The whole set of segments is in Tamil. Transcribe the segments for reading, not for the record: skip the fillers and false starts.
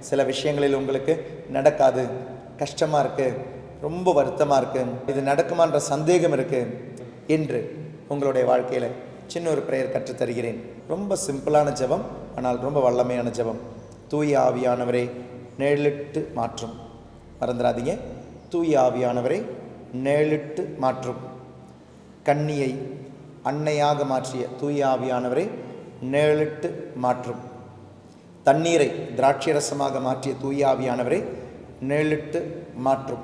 சில விஷயங்களில் உங்களுக்கு நடக்காது, கஷ்டமாக இருக்குது, ரொம்ப வருத்தமாக இருக்குது, இது நடக்குமான்ற சந்தேகம் இருக்குது என்று உங்களுடைய வாழ்க்கையில் சின்ன ஒரு ப்ரேயர் கற்றுத்தருகிறேன். ரொம்ப சிம்பிளான ஜெபம், ஆனால் ரொம்ப வல்லமையான ஜெபம். தூய ஆவியானவரை நேரிட்டு மாற்றும். மறந்துடாதீங்க, தூய ஆவியானவரை நேரிட்டு மாற்றும். கன்னியை அன்னையாக மாற்றிய தூய ஆவியானவரை நேரிட்டு மாற்றும். தண்ணீரை திராட்சை ரசமாக மாற்றிய தூய ஆவியானவரை நேரிட்டு மாற்றும்.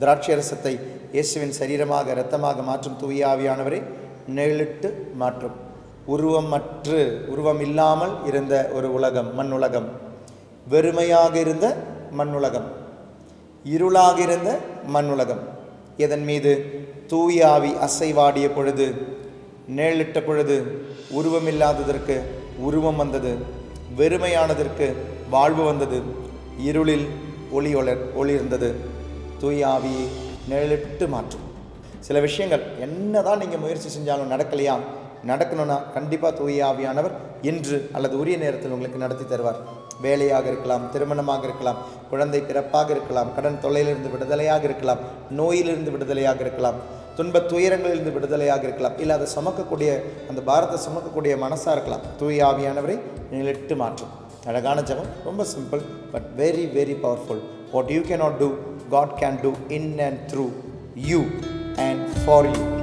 திராட்சை ரசத்தை இயேசுவின் சரீரமாக இரத்தமாக மாற்றும் தூய ஆவியானவரை நேரிட்டு மாற்றும். உருவம் இல்லாமல் இருந்த ஒரு உலகம், மண் உலகம், வெறுமையாக இருந்த மண் உலகம், இருளாக இருந்த மண் உலகம், இதன் மீது தூய ஆவி அசைவாடிய பொழுது, நேரிட்ட பொழுது உருவமில்லாததற்கு உருவம் வந்தது, வெறுமையானதற்கு வாழ்வு வந்தது, இருளில் ஒளி இருந்தது. தூய ஆவியை நேரிட்டு மாற்றும். சில விஷயங்கள் என்னதான் நீங்கள் முயற்சி செஞ்சாலும் நடக்கலையா, நடக்கணும்னா கண்டிப்பாக தூய ஆவியானவர் இன்று அல்லது உரிய நேரத்தில் உங்களுக்கு நடத்தி தருவார். வேலையாக இருக்கலாம், திருமணமாக இருக்கலாம், குழந்தை பிறப்பாக இருக்கலாம், கடன் தொல்லையிலிருந்து விடுதலையாக இருக்கலாம், நோயிலிருந்து விடுதலையாக இருக்கலாம், துன்ப துயரங்களிலிருந்து விடுதலையாக இருக்கலாம், இல்லை அதை சுமக்கக்கூடிய அந்த பாரத்தை சுமக்கக்கூடிய மனசாக இருக்கலாம். தூய ஆவியானவரை நிலைட்டு மாற்றும். அழகான ஜெபம், ரொம்ப simple but very very powerful. What you cannot do, God can do in and through you and for you.